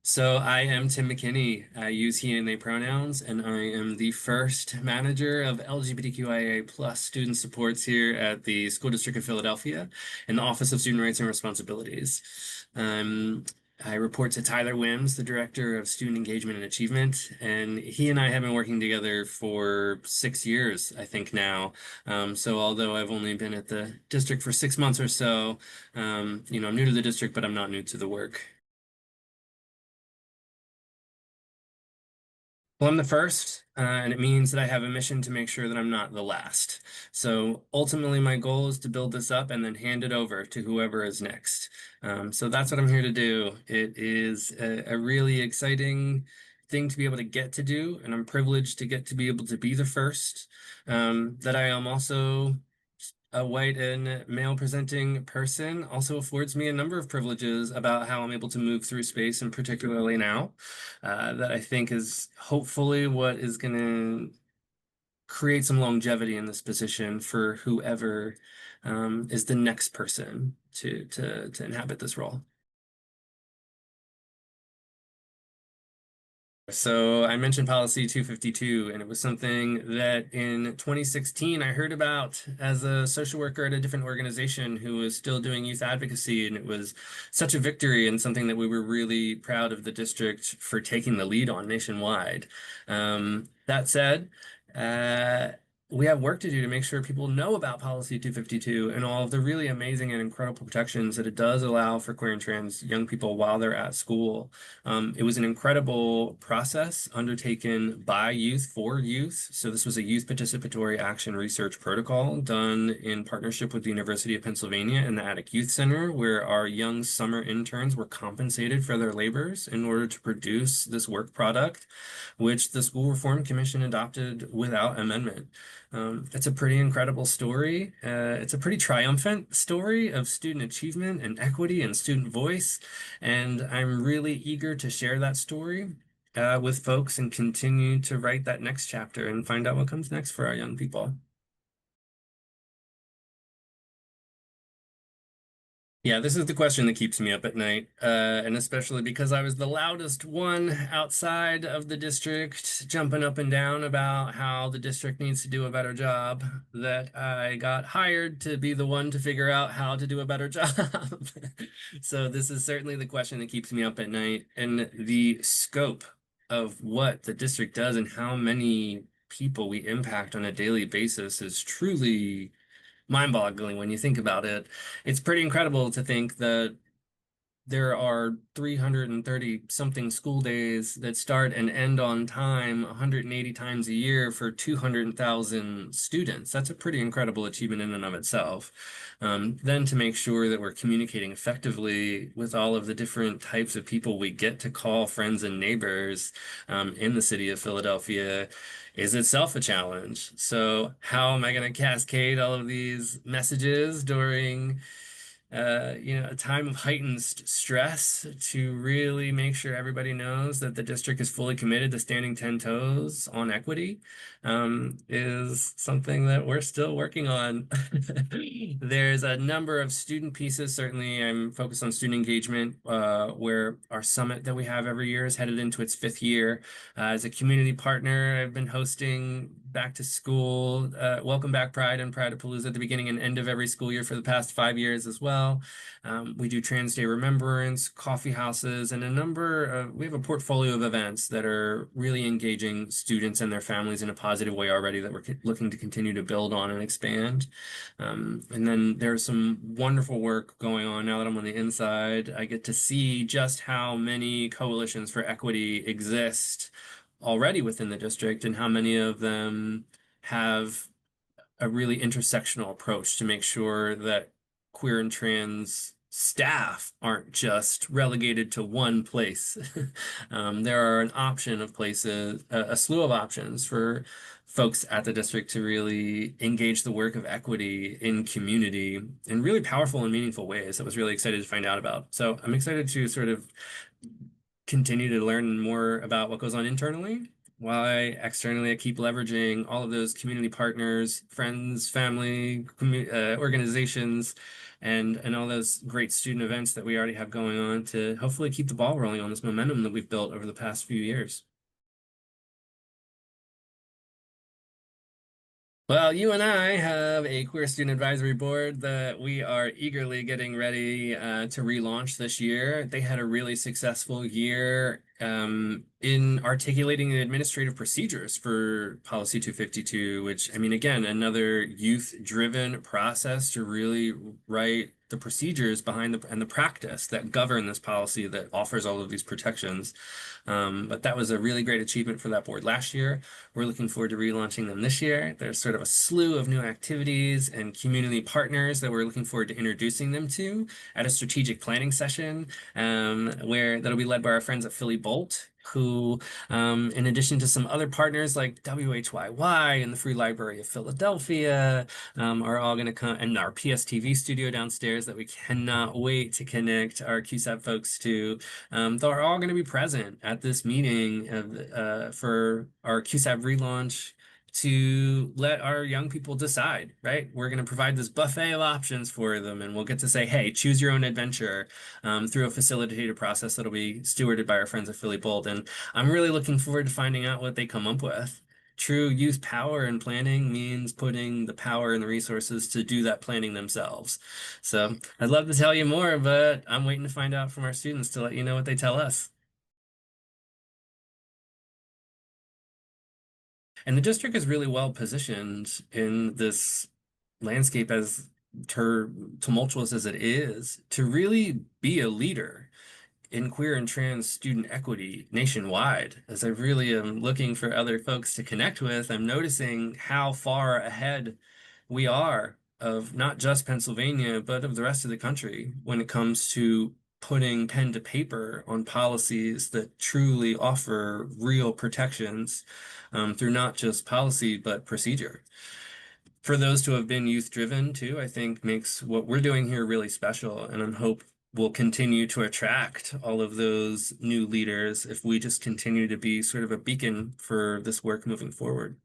So I am Tim McKinney. I use he and they pronouns, and I am the first manager of LGBTQIA plus student supports here at the School District of Philadelphia in the Office of Student Rights and Responsibilities. Um, I report to Tyler Wims, the Director of Student Engagement and Achievement, and he and I have been working together for 6 years, I think now. So although I've only been at the district for 6 months or so, I'm new to the district, but I'm not new to the work. Well, I'm the first, and it means that I have a mission to make sure that I'm not the last. So ultimately, my goal is to build this up and then hand it over to whoever is next. So that's what I'm here to do. It is a really exciting thing to be able to get to do, and I'm privileged to get to be able to be the first. That I am also a white and male presenting person also affords me a number of privileges about how I'm able to move through space, and particularly now, that I think is hopefully what is going to create some longevity in this position for whoever is the next person to inhabit this role. So I mentioned policy 252, and it was something that in 2016 I heard about as a social worker at a different organization who was still doing youth advocacy, and it was such a victory and something that we were really proud of the district for taking the lead on nationwide. That said, uh, we have work to do to make sure people know about Policy 252 and all of the really amazing and incredible protections that it does allow for queer and trans young people while they're at school. It was an incredible process undertaken by youth for youth. So this was a youth participatory action research protocol done in partnership with the University of Pennsylvania and the Attic Youth Center, where our young summer interns were compensated for their labors in order to produce this work product, which the School Reform Commission adopted without amendment. It's a pretty incredible story. It's a pretty triumphant story of student achievement and equity and student voice. And I'm really eager to share that story with folks and continue to write that next chapter and find out what comes next for our young people. Yeah, this is the question that keeps me up at night, and especially because I was the loudest one outside of the district, jumping up and down about how the district needs to do a better job, that I got hired to be the one to figure out how to do a better job. So this is certainly the question that keeps me up at night, and the scope of what the district does and how many people we impact on a daily basis is truly mind-boggling when you think about it. It's pretty incredible to think that there are 330 something school days that start and end on time 180 times a year for 200,000 students. That's a pretty incredible achievement in and of itself. Then to make sure that we're communicating effectively with all of the different types of people we get to call friends and neighbors in the city of Philadelphia is itself a challenge. So how am I going to cascade all of these messages during a time of heightened stress to really make sure everybody knows that the district is fully committed to standing 10 toes on equity, is something that we're still working on. There's a number of student pieces. Certainly, I'm focused on student engagement, where our summit that we have every year is headed into its fifth year. As a community partner, I've been hosting back to school, Welcome Back Pride and Pride Palooza at the beginning and end of every school year for the past 5 years as well. We do Trans Day Remembrance, coffee houses, and we have a portfolio of events that are really engaging students and their families in a positive way already that we're looking to continue to build on and expand. And then there's some wonderful work going on now that I'm on the inside. I get to see just how many coalitions for equity exist already within the district and how many of them have a really intersectional approach to make sure that queer and trans staff aren't just relegated to one place. There are an option of places, a slew of options for folks at the district to really engage the work of equity in community in really powerful and meaningful ways. I was really excited to find out about. So I'm excited to sort of continue to learn more about what goes on internally, while externally I keep leveraging all of those community partners, friends, family, organizations and all those great student events that we already have going on to hopefully keep the ball rolling on this momentum that we've built over the past few years. Well, you and I have a queer student advisory board that we are eagerly getting ready to relaunch this year. They had a really successful year in articulating the administrative procedures for Policy 252, which, I mean, again, another youth-driven process to really write the procedures behind the and the practice that govern this policy that offers all of these protections. But that was a really great achievement for that board last year. We're looking forward to relaunching them this year. There's sort of a slew of new activities and community partners that we're looking forward to introducing them to at a strategic planning session, where that'll be led by our friends at Philly Bolt, who, in addition to some other partners like WHYY and the Free Library of Philadelphia, are all going to come, and our PSTV studio downstairs that we cannot wait to connect our QSAP folks to. They're all going to be present at this meeting for our QSAP relaunch to let our young people decide, right? We're going to provide this buffet of options for them, and we'll get to say, hey, choose your own adventure through a facilitated process that'll be stewarded by our friends at Philly Bold. And I'm really looking forward to finding out what they come up with. True youth power and planning means putting the power and the resources to do that planning themselves. So I'd love to tell you more, but I'm waiting to find out from our students to let you know what they tell us. And the district is really well positioned in this landscape as tumultuous as it is to really be a leader in queer and trans student equity nationwide. As I really am looking for other folks to connect with, I'm noticing how far ahead we are of not just Pennsylvania, but of the rest of the country when it comes to putting pen to paper on policies that truly offer real protections through not just policy, but procedure. For those to have been youth driven too, I think makes what we're doing here really special. And I hope we'll continue to attract all of those new leaders if we just continue to be sort of a beacon for this work moving forward.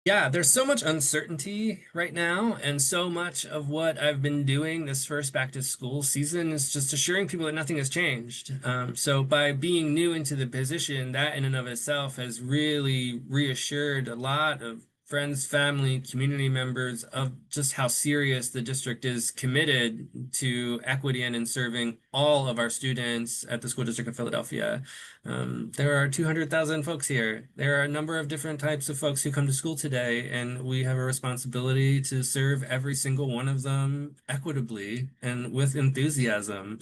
Yeah, there's so much uncertainty right now, and so much of what I've been doing this first back to school season is just assuring people that nothing has changed. So by being new into the position, that in and of itself has really reassured a lot of friends, family, community members of just how serious the district is committed to equity and in serving all of our students at the School District of Philadelphia. There are 200,000 folks here. There are a number of different types of folks who come to school today, and we have a responsibility to serve every single one of them equitably and with enthusiasm.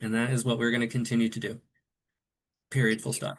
And that is what we're going to continue to do. Period, full stop.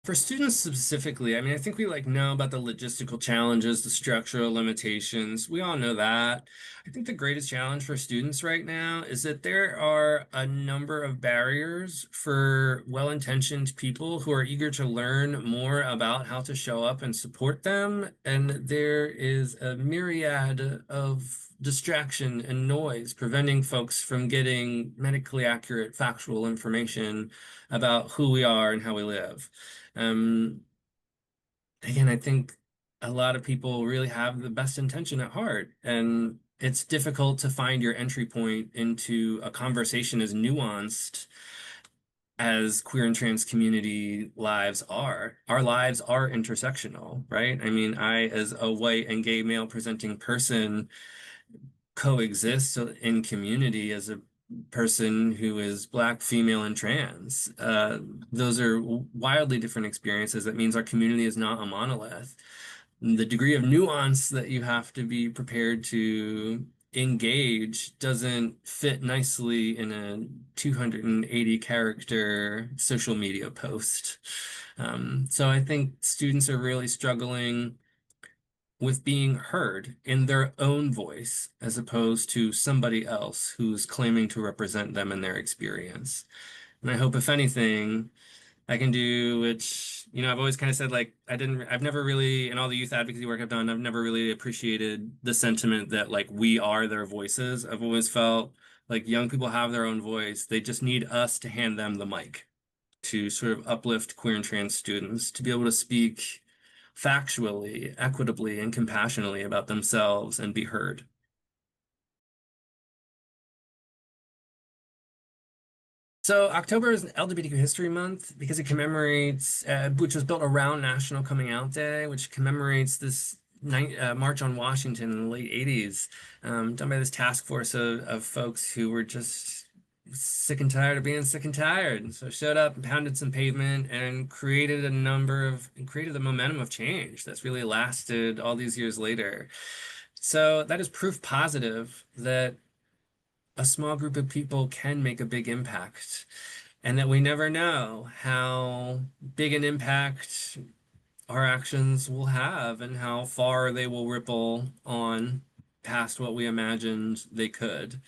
For students specifically, I mean, I think we like know about the logistical challenges, the structural limitations. We all know that. I think the greatest challenge for students right now is that there are a number of barriers for well-intentioned people who are eager to learn more about how to show up and support them. And there is a myriad of distraction and noise preventing folks from getting medically accurate factual information about who we are and how we live. Um, Again, I think a lot of people really have the best intention at heart, and it's difficult to find your entry point into a conversation as nuanced as queer and trans community lives are. Our lives are intersectional, right? I mean, I, as a white and gay male presenting person, coexist in community as a person who is Black, female, and trans. Those are wildly different experiences. That means our community is not a monolith. The degree of nuance that you have to be prepared to engage doesn't fit nicely in a 280 character social media post. So I think students are really struggling with being heard in their own voice as opposed to somebody else who's claiming to represent them in their experience. And I hope, if anything, I can do, which, I've always kind of said, like, I've never really, in all the youth advocacy work I've done, I've never really appreciated the sentiment that, like, we are their voices. I've always felt like young people have their own voice. They just need us to hand them the mic. to sort of uplift queer and trans students to be able to speak factually, equitably, and compassionately about themselves and be heard. So October is LGBTQ History Month because it commemorates, which was built around National Coming Out Day, which commemorates this March on Washington in the late 80s, done by this task force of folks who were just sick and tired of being sick and tired. And so showed up and pounded some pavement and created a momentum of change that's really lasted all these years later. So that is proof positive that a small group of people can make a big impact, and that we never know how big an impact our actions will have and how far they will ripple on past what we imagined they could.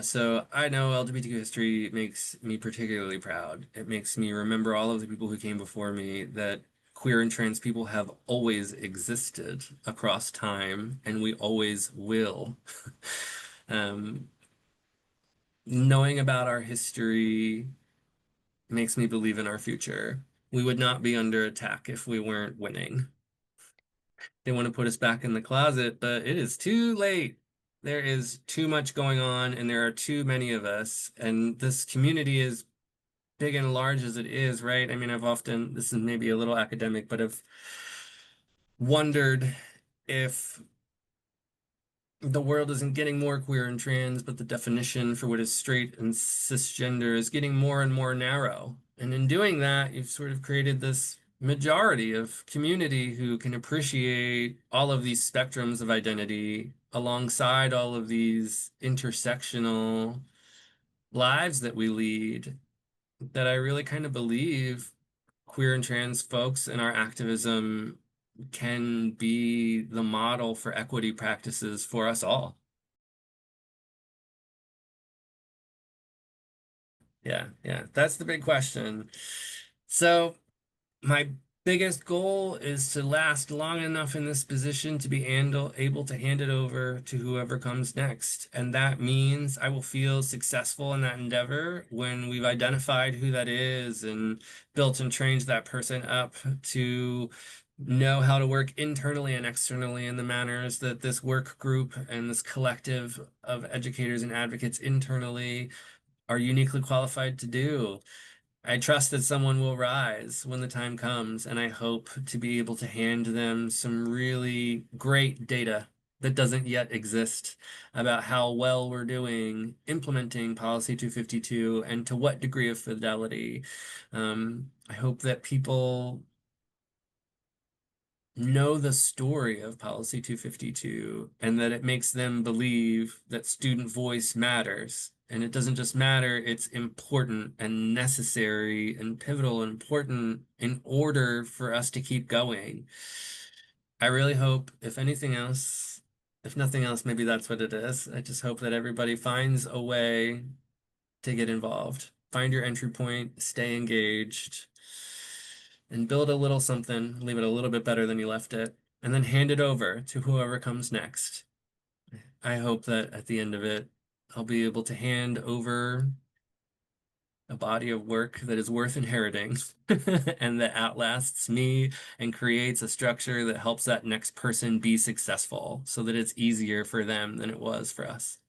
So I know LGBTQ history makes me particularly proud. It makes me remember all of the people who came before me, that queer and trans people have always existed across time, and we always will. Um, Knowing about our history makes me believe in our future. We would not be under attack if we weren't winning. They want to put us back in the closet, but it is too late. There is too much going on, and there are too many of us. And this community is big and large as it is, right? I mean, this is maybe a little academic, but I've wondered if the world isn't getting more queer and trans, but the definition for what is straight and cisgender is getting more and more narrow. And in doing that, you've sort of created this majority of community who can appreciate all of these spectrums of identity alongside all of these intersectional lives that we lead, that I really kind of believe queer and trans folks in our activism can be the model for equity practices for us all. Yeah, yeah, that's the big question. So my biggest goal is to last long enough in this position to be able to hand it over to whoever comes next. And that means I will feel successful in that endeavor when we've identified who that is and built and trained that person up to know how to work internally and externally in the manners that this work group and this collective of educators and advocates internally are uniquely qualified to do. I trust that someone will rise when the time comes, and I hope to be able to hand them some really great data that doesn't yet exist about how well we're doing implementing Policy 252 and to what degree of fidelity. I hope that people know the story of Policy 252 and that it makes them believe that student voice matters. And it doesn't just matter, it's important and necessary and pivotal and important in order for us to keep going. I really hope, if anything else, if nothing else, maybe that's what it is. I just hope that everybody finds a way to get involved. Find your entry point, stay engaged, and build a little something, leave it a little bit better than you left it, and then hand it over to whoever comes next. I hope that at the end of it, I'll be able to hand over a body of work that is worth inheriting and that outlasts me and creates a structure that helps that next person be successful so that it's easier for them than it was for us.